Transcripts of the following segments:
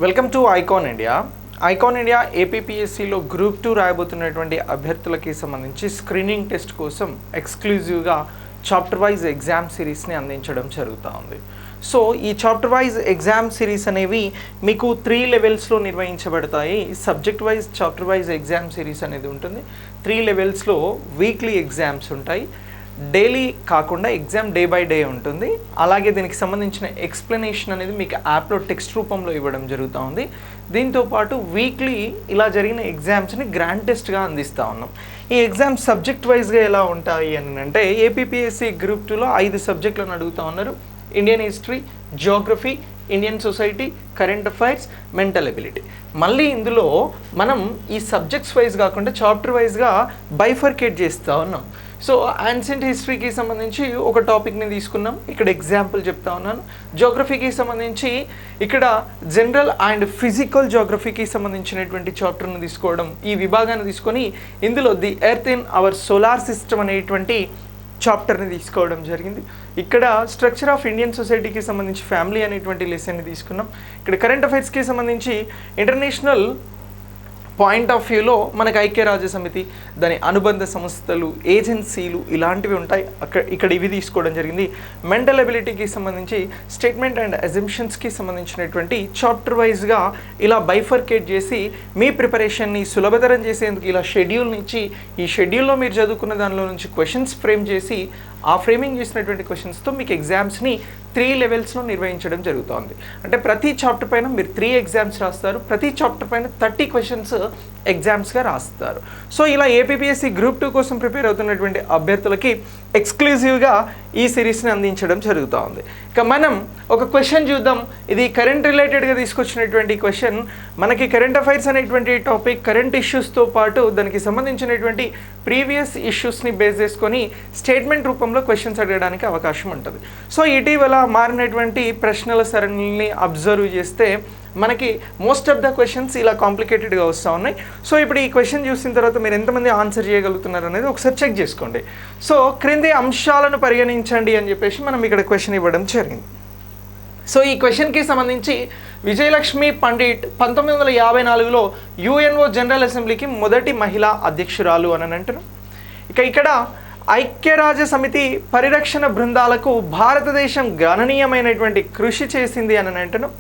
Welcome to Icon India. Icon India ఏపీపీఎస్సీలో group 2 రాయబోతున్నటువంటి అభ్యర్థులకి సంబంధించి స్క్రీనింగ్ టెస్ట్ కోసం ఎక్స్క్లూజివ్గా చాప్టర్ వైజ్ ఎగ్జామ్ సిరీస్ని అందించడం జరుగుతూ ఉంది. సో ఈ చాప్టర్ వైజ్ ఎగ్జామ్ సిరీస్ అనేవి మీకు 3 లెవెల్స్లో నిర్వహించబడతాయి. Subject wise chapter wise exam series అనేది ఉంటుంది. 3 లెవెల్స్లో వీక్లీ ఎగ్జామ్స్ ఉంటాయి. డైలీ కాకుండా ఎగ్జామ్ డే బై డే ఉంటుంది. అలాగే దీనికి సంబంధించిన ఎక్స్ప్లెనేషన్ అనేది మీకు యాప్లో టెక్స్ట్ రూపంలో ఇవ్వడం జరుగుతూ ఉంది. దీంతోపాటు వీక్లీ ఇలా జరిగిన ఎగ్జామ్స్ని గ్రాండ్ టెస్ట్గా అందిస్తూ ఉన్నాం. ఈ ఎగ్జామ్స్ సబ్జెక్ట్ వైజ్గా ఎలా ఉంటాయి అని అంటే ఏపీపీఎస్సీ గ్రూప్ 2లో 5 సబ్జెక్టులను అడుగుతూ ఉన్నారు. Indian history, Geography, Indian society, current affairs, mental ability. మళ్ళీ ఇందులో మనం ఈ సబ్జెక్ట్స్ వైజ్ కాకుండా చాప్టర్ వైజ్గా బైఫర్కేట్ చేస్తూ ఉన్నాం. సో యాన్షియంట్ హిస్టరీకి సంబంధించి ఒక టాపిక్ని తీసుకున్నాం, ఇక్కడ ఎగ్జాంపుల్ చెప్తా ఉన్నాను. జియోగ్రఫీకి సంబంధించి ఇక్కడ జనరల్ అండ్ ఫిజికల్ జియోగ్రఫీకి సంబంధించినటువంటి చాప్టర్ని తీసుకోవడం, ఈ విభాగాన్ని తీసుకొని ఇందులో the earth in our solar system అనేటువంటి చాప్టర్ని తీసుకోవడం జరిగింది. ఇక్కడ స్ట్రక్చర్ ఆఫ్ ఇండియన్ సొసైటీకి సంబంధించి ఫ్యామిలీ అనేటువంటి లెసన్ని తీసుకున్నాం. ఇక్కడ కరెంట్ అఫైర్స్కి సంబంధించి ఇంటర్నేషనల్ పాయింట్ ఆఫ్ వ్యూలో మనకు ఐక్యరాజ్య సమితి, దాని అనుబంధ సంస్థలు, ఏజెన్సీలు ఇలాంటివి ఉంటాయి. ఇక్కడ ఇవి తీసుకోవడం జరిగింది. మెంటల్ ఎబిలిటీకి సంబంధించి స్టేట్మెంట్ అండ్ అజంప్షన్స్కి సంబంధించినటువంటి చాప్టర్ వైజ్గా ఇలా బైఫర్కేట్ చేసి మీ ప్రిపరేషన్ని సులభతరం చేసేందుకు ఇలా షెడ్యూల్ని ఇచ్చి, ఈ షెడ్యూల్లో మీరు చదువుకున్న దానిలో నుంచి క్వశ్చన్స్ ఫ్రేమ్ చేసి ఆ ఫ్రేమింగ్ చేసినటువంటి క్వశ్చన్స్తో మీకు ఎగ్జామ్స్ని 3 లెవెల్స్లో నిర్వహించడం జరుగుతుంది. అంటే ప్రతి చాప్టర్ పైన మీరు 3 ఎగ్జామ్స్ రాస్తారు. ప్రతి చాప్టర్ పైన 30 క్వశ్చన్స్ ఎగ్జామ్స్గా రాస్తారు. సో ఇలా ఏపీపీఎస్సీ గ్రూప్ 2 కోసం ప్రిపేర్ అవుతున్నటువంటి అభ్యర్థులకి ఎక్స్క్లూజివ్గా ఈ సిరీస్ని అందించడం జరుగుతూ ఉంది. ఇక మనం ఒక క్వశ్చన్ చూద్దాం. ఇది కరెంట్ రిలేటెడ్గా తీసుకొచ్చినటువంటి క్వశ్చన్. మనకి కరెంట్ అఫైర్స్ అనేటువంటి టాపిక్ కరెంట్ ఇష్యూస్తో పాటు దానికి సంబంధించినటువంటి ప్రీవియస్ ఇష్యూస్ని బేస్ చేసుకొని స్టేట్మెంట్ రూపంలో క్వశ్చన్స్ అడగడానికి అవకాశం ఉంటుంది. సో ఇటీవల మారినటువంటి ప్రశ్నల సరళిని అబ్జర్వ్ చేస్తే మనకి మోస్ట్ ఆఫ్ ద క్వశ్చన్స్ ఇలా కాంప్లికేటెడ్గా వస్తూ ఉన్నాయి. సో ఇప్పుడు ఈ క్వశ్చన్ చూసిన తర్వాత మీరు ఎంతమంది ఆన్సర్ చేయగలుగుతున్నారు అనేది ఒకసారి చెక్ చేసుకోండి. సో క్రింది అంశాలను పరిగణించండి అని చెప్పేసి మనం ఇక్కడ క్వశ్చన్ ఇవ్వడం జరిగింది. సో ఈ క్వశ్చన్కి సంబంధించి విజయలక్ష్మి పండిట్ 1954లో యుఎన్ఓ జనరల్ అసెంబ్లీకి మొదటి మహిళా అధ్యక్షురాలు అని అంటారు. ఇక్కడ ఐక్యరాజ్య సమితి పరిరక్షణ బృందాలకు భారతదేశం గణనీయమైనటువంటి కృషి చేసింది అని అంటాను.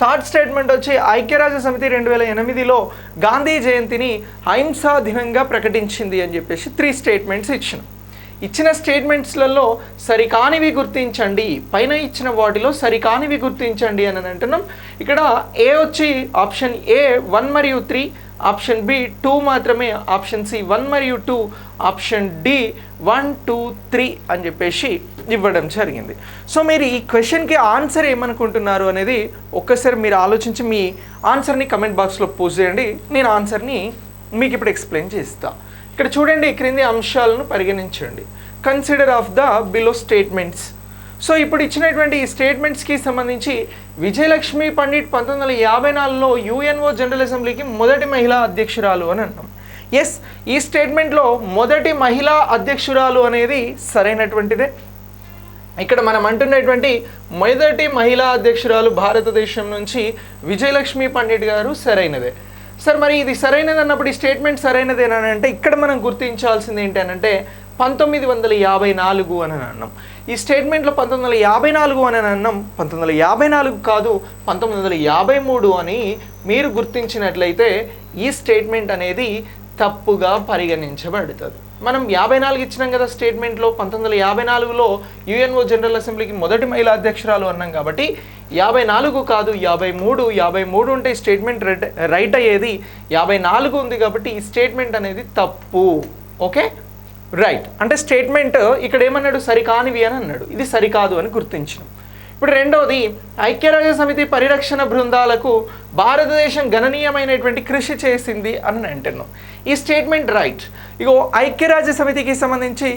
థర్డ్ స్టేట్మెంట్ వచ్చి ఐక్యరాజ్య సమితి 2008లో గాంధీ జయంతిని అహింసా దినంగా ప్రకటించింది అని చెప్పేసి 3 స్టేట్మెంట్స్ ఇచ్చిన స్టేట్మెంట్స్లలో సరికానివి గుర్తించండి, పైన ఇచ్చిన వాటిలో సరికానివి గుర్తించండి అని అంటున్నాం. ఇక్కడ ఏ వచ్చి ఆప్షన్ ఏ 1 మరియు 3, ఆప్షన్ బి 2 మాత్రమే, ఆప్షన్ సి 1 మరియు 2, ఆప్షన్ డి 1, 2, 3 అని చెప్పేసి ఇవ్వడం జరిగింది. సో మీరు ఈ క్వశ్చన్కి ఆన్సర్ ఏమనుకుంటున్నారు అనేది ఒక్కసారి మీరు ఆలోచించి మీ ఆన్సర్ని కమెంట్ బాక్స్లో పోస్ట్ చేయండి. నేను ఆన్సర్ని మీకు ఇప్పుడు ఎక్స్ప్లెయిన్ చేస్తాను. ఇక్కడ చూడండి, క్రింది అంశాలను పరిగణించండి. Consider of the below statements. So ఇప్పుడు ఇచ్చినటువంటి ఈ స్టేట్మెంట్స్కి సంబంధించి విజయలక్ష్మి పండిట్ 1954లో యుఎన్ఓ జనరల్ అసెంబ్లీకి మొదటి మహిళా అధ్యక్షురాలు అని అన్నాం. ఎస్, ఈ స్టేట్మెంట్లో మొదటి మహిళా అధ్యక్షురాలు అనేది సరైనటువంటిదే. ఇక్కడ మనం అంటున్నటువంటి మొదటి మహిళా అధ్యక్షురాలు భారతదేశం నుంచి విజయలక్ష్మి పండిట్ గారు సరైనదే. సార్ మరి ఇది సరైనది అన్నప్పుడు ఈ స్టేట్మెంట్ సరైనదేనా అంటే ఇక్కడ మనం గుర్తించాల్సింది ఏంటంటే 1954 అని అన్నాం. ఈ స్టేట్మెంట్లో 1954 అని అన్నాం. 1954 కాదు, 1953 అని మీరు గుర్తించినట్లయితే ఈ స్టేట్మెంట్ అనేది తప్పుగా పరిగణించబడుతుంది. మనం 54 ఇచ్చినాం కదా స్టేట్మెంట్లో. 1954లో యుఎన్ఓ జనరల్ అసెంబ్లీకి మొదటి మహిళా అధ్యక్షురాలు అన్నాం కాబట్టి 54 కాదు 53. 53 ఉంటే ఈ స్టేట్మెంట్ రైట్ అయ్యేది. 54 ఉంది కాబట్టి ఈ స్టేట్మెంట్ అనేది తప్పు. Okay, right. అంటే స్టేట్మెంట్ ఇక్కడ ఏమన్నాడు, సరికానివి అని అన్నాడు. ఇది సరికాదు అని గుర్తించినాం. ఇప్పుడు రెండవది, ఐక్యరాజ్య సమితి పరిరక్షణ బృందాలకు భారతదేశం గణనీయమైనటువంటి కృషి చేసింది అని అంటున్నాం. ఈ స్టేట్మెంట్ రైట్. ఇగో ఐక్యరాజ్య సమితికి సంబంధించి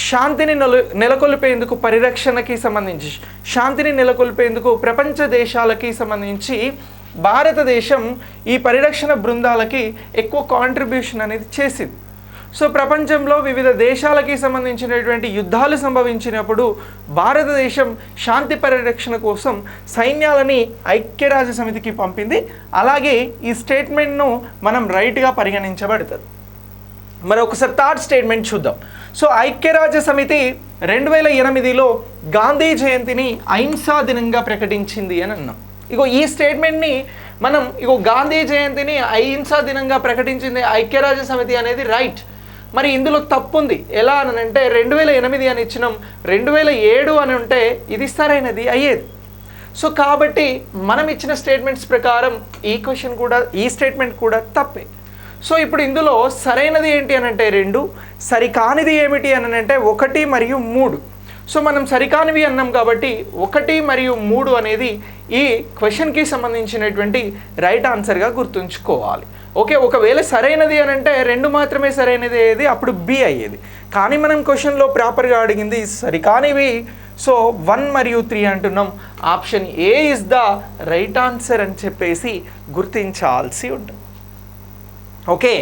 శాంతిని నెలకొల్పేందుకు, పరిరక్షణకి సంబంధించి శాంతిని నెలకొల్పేందుకు ప్రపంచ దేశాలకి సంబంధించి భారతదేశం ఈ పరిరక్షణ బృందాలకి ఎక్కువ కాంట్రిబ్యూషన్ అనేది చేసింది. సో ప్రపంచంలో వివిధ దేశాలకి సంబంధించినటువంటి యుద్ధాలు సంభవించినప్పుడు భారతదేశం శాంతి పరిరక్షణ కోసం సైన్యాలని ఐక్యరాజ్య సమితికి పంపింది. అలాగే ఈ స్టేట్మెంట్ను మనం రైట్గా పరిగణించబడుతుంది. మరి ఒకసారి థర్డ్ స్టేట్మెంట్ చూద్దాం. సో ఐక్యరాజ్య సమితి 2008లో గాంధీ జయంతిని అహింసా దినంగా ప్రకటించింది అని అన్నాం. ఈ స్టేట్మెంట్ని మనం గాంధీ జయంతిని అహింసా దినంగా ప్రకటించింది ఐక్యరాజ్య సమితి అనేది రైట్. మరి ఇందులో తప్పు ఉంది. ఎలా అని అంటే 2008 అని ఇచ్చినాం, 2007 అని ఉంటే ఇది సరైనది అయ్యేది. సో కాబట్టి మనం ఇచ్చిన స్టేట్మెంట్స్ ప్రకారం ఈ స్టేట్మెంట్ కూడా తప్పే. సో ఇప్పుడు ఇందులో సరైనది ఏంటి అని అంటే 2, సరికానిది ఏమిటి అని అంటే 1 మరియు 3. సో మనం సరికానివి అన్నాం కాబట్టి 1 మరియు 3 అనేది ఈ క్వశ్చన్కి సంబంధించినటువంటి రైట్ ఆన్సర్గా గుర్తుంచుకోవాలి. ఓకే, ఒకవేళ సరైనది అని అంటే 2 మాత్రమే సరైనది అయ్యేది, అప్పుడు బి అయ్యేది. కానీ మనం క్వశ్చన్లో ప్రాపర్గా అడిగింది సరికానివి. సో 1 మరియు 3 అంటున్నాం. Option A is the right answer అని చెప్పేసి గుర్తించాల్సి ఉంటుంది. ఓకే,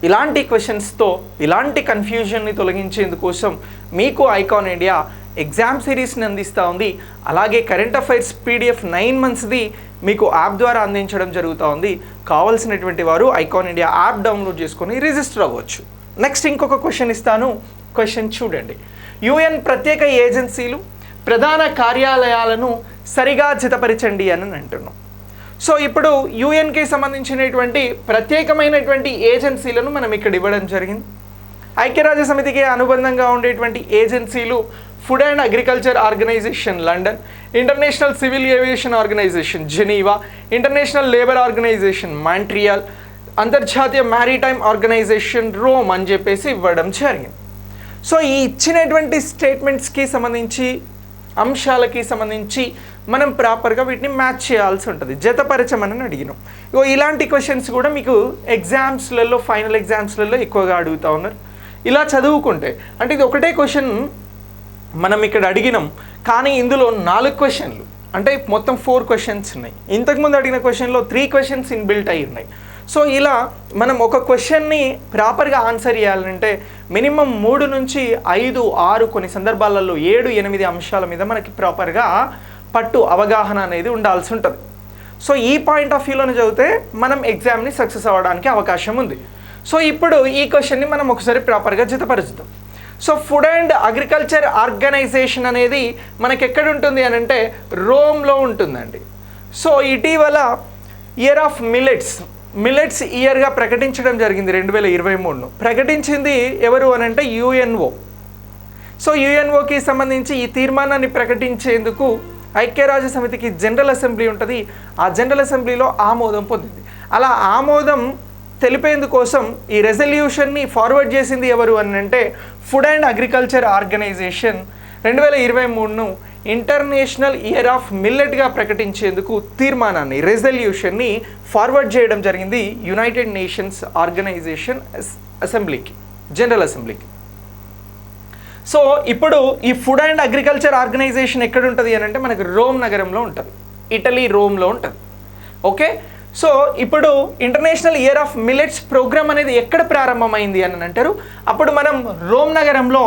ఇలాంటి క్వశ్చన్స్తో ఇలాంటి కన్ఫ్యూజన్ని తొలగించేందుకోసం మీకు ఐకాన్ ఇండియా ఎగ్జామ్ సిరీస్ని అందిస్తూ ఉంది. అలాగే కరెంట్ అఫైర్స్ PDF 9 monthsది మీకు యాప్ ద్వారా అందించడం జరుగుతూ ఉంది. కావాల్సినటువంటి వారు ఐకాన్ ఇండియా యాప్ డౌన్లోడ్ చేసుకొని రిజిస్టర్ అవ్వచ్చు. నెక్స్ట్ ఇంకొక క్వశ్చన్ ఇస్తాను. క్వశ్చన్ చూడండి. UN ప్రత్యేక ఏజెన్సీలు ప్రధాన కార్యాలయాలను సరిగా జతపరచండి అని అంటున్నాం. సో ఇప్పుడు యుఎన్కి సంబంధించినటువంటి ప్రత్యేకమైనటువంటి ఏజెన్సీలను మనం ఇక్కడ ఇవ్వడం జరిగింది. ఐక్యరాజ్య సమితికి అనుబంధంగా ఉండేటువంటి ఏజెన్సీలు food and agriculture organisation London, international civil aviation organisation Geneva, international labour organisation Montreal, అంతర్జాతీయ మ్యారిటైమ్ ఆర్గనైజేషన్ రోమ్ అని చెప్పేసి ఇవ్వడం జరిగింది. సో ఈ ఇచ్చినటువంటి స్టేట్మెంట్స్కి సంబంధించి అంశాలకి సంబంధించి మనం ప్రాపర్గా వీటిని మ్యాచ్ చేయాల్సి ఉంటుంది. జతపరచమని అడిగినాం. ఇలాంటి క్వశ్చన్స్ కూడా మీకు ఎగ్జామ్స్లలో ఫైనల్ ఎగ్జామ్స్లలో ఎక్కువగా అడుగుతూ ఉన్నారు. ఇలా చదువుకుంటే అంటే ఇది ఒకటే క్వశ్చన్ మనం ఇక్కడ అడిగినాం, కానీ ఇందులో 4 క్వశ్చన్లు అంటే మొత్తం 4 క్వశ్చన్స్ ఉన్నాయి. ఇంతకుముందు అడిగిన క్వశ్చన్లో 3 క్వశ్చన్స్ ఇన్బిల్ట్ అయి ఉన్నాయి. సో ఇలా మనం ఒక క్వశ్చన్ని ప్రాపర్గా ఆన్సర్ చేయాలంటే మినిమం 3 నుంచి 5, 6 కొన్ని సందర్భాలలో 7, 8 అంశాల మీద మనకి ప్రాపర్గా పట్టు అవగాహన అనేది ఉండాల్సి ఉంటుంది. సో ఈ పాయింట్ ఆఫ్ వ్యూలోనే చదివితే మనం ఎగ్జామ్ని సక్సెస్ అవ్వడానికి అవకాశం ఉంది. సో ఇప్పుడు ఈ క్వశ్చన్ని మనం ఒకసారి ప్రాపర్గా జతపరుచుదాం. So Food and agriculture Organization అనేది మనకి ఎక్కడ ఉంటుంది అని అంటే రోమ్లో ఉంటుందండి. సో ఇటీవల ఇయర్ ఆఫ్ మిల్లెట్స్ ఇయర్గా ప్రకటించడం జరిగింది 2023. ప్రకటించింది ఎవరు అని అంటే UNO. సో UNOకి సంబంధించి ఈ తీర్మానాన్ని ప్రకటించేందుకు ఐక్యరాజ్య సమితికి జనరల్ అసెంబ్లీ ఉంటుంది. ఆ జనరల్ అసెంబ్లీలో ఆమోదం పొందింది. అలా ఆమోదం తెలిపేందుకోసం ఈ రెజల్యూషన్ని ఫార్వర్డ్ చేసింది ఎవరు అని అంటే ఫుడ్ అండ్ అగ్రికల్చర్ ఆర్గనైజేషన్ 2023ను ఇంటర్నేషనల్ ఇయర్ ఆఫ్ మిల్లెట్గా ప్రకటించేందుకు తీర్మానాన్ని రెజల్యూషన్ని ఫార్వర్డ్ చేయడం జరిగింది యునైటెడ్ నేషన్స్ ఆర్గనైజేషన్ అసెంబ్లీకి, జనరల్ అసెంబ్లీకి. సో ఇప్పుడు ఈ ఫుడ్ అండ్ అగ్రికల్చర్ ఆర్గనైజేషన్ ఎక్కడ ఉంటుంది అని అంటే మనకు రోమ్ నగరంలో ఉంటుంది, ఇటలీ రోమ్లో ఉంటుంది. ఓకే, సో ఇప్పుడు international year of millets programme అనేది ఎక్కడ ప్రారంభమైంది అని అంటారు. అప్పుడు మనం రోమ్ నగరంలో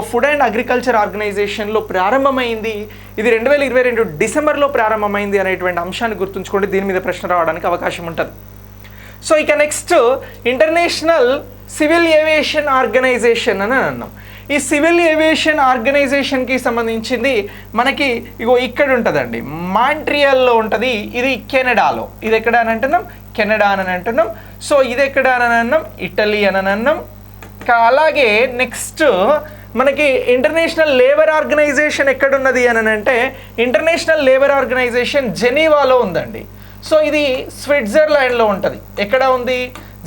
ఫుడ్ అండ్ అగ్రికల్చర్ ఆర్గనైజేషన్లో ప్రారంభమైంది. ఇది 2022 డిసెంబర్లో ప్రారంభమైంది అనేటువంటి అంశాన్ని గుర్తుంచుకోండి. దీని మీద ప్రశ్న రావడానికి అవకాశం ఉంటుంది. సో ఇక next international civil aviation organisation అని అన్నాం. ఈ సివిల్ ఏవియేషన్ ఆర్గనైజేషన్కి సంబంధించింది మనకి ఇక్కడ ఉంటుందండి, మాంట్రియాల్లో ఉంటుంది. ఇది కెనడాలో. ఇది ఎక్కడ అని అంటున్నాం? కెనడా అని అంటున్నాం. సో ఇది ఎక్కడ అని అన్నాం? ఇటలీ అని అన్నాం. అలాగే నెక్స్ట్ మనకి ఇంటర్నేషనల్ లేబర్ ఆర్గనైజేషన్ ఎక్కడున్నది అని అంటే ఇంటర్నేషనల్ లేబర్ ఆర్గనైజేషన్ జెనీవాలో ఉందండి. సో ఇది స్విట్జర్లాండ్లో ఉంటుంది. ఎక్కడ ఉంది?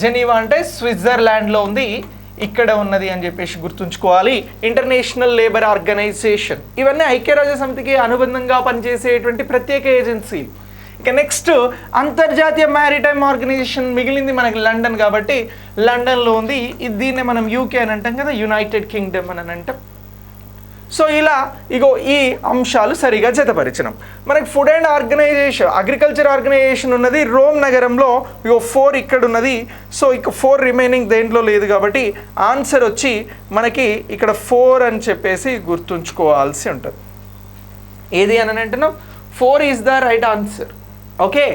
జెనీవా అంటే స్విట్జర్లాండ్లో ఉంది, ఇక్కడ ఉన్నది అని చెప్పేసి గుర్తుంచుకోవాలి. ఇంటర్నేషనల్ లేబర్ ఆర్గనైజేషన్ ఇవన్నీ ఐక్యరాజ్య సమితికి అనుబంధంగా పనిచేసేటువంటి ప్రత్యేక ఏజెన్సీలు. ఇక నెక్స్ట్ అంతర్జాతీయ మ్యారిటైమ్ ఆర్గనైజేషన్ మిగిలింది మనకి లండన్ కాబట్టి లండన్లో ఉంది. దీన్నే మనం UK అని అంటాం కదా, యునైటెడ్ కింగ్డమ్ అని అంటాం. సో ఇలా ఇగో ఈ అంశాలు సరిగా జతపరిచినాం. మనకి ఫుడ్ అండ్ అగ్రికల్చర్ ఆర్గనైజేషన్ ఉన్నది రోమ్ నగరంలో, ఇగో 4 ఇక్కడ ఉన్నది. సో ఇక 4 రిమైనింగ్ దేంట్లో లేదు కాబట్టి ఆన్సర్ వచ్చి మనకి ఇక్కడ 4 అని చెప్పేసి గుర్తుంచుకోవాల్సి ఉంటుంది. ఏది అని అంటున్నాం, 4 is the right answer. Okay.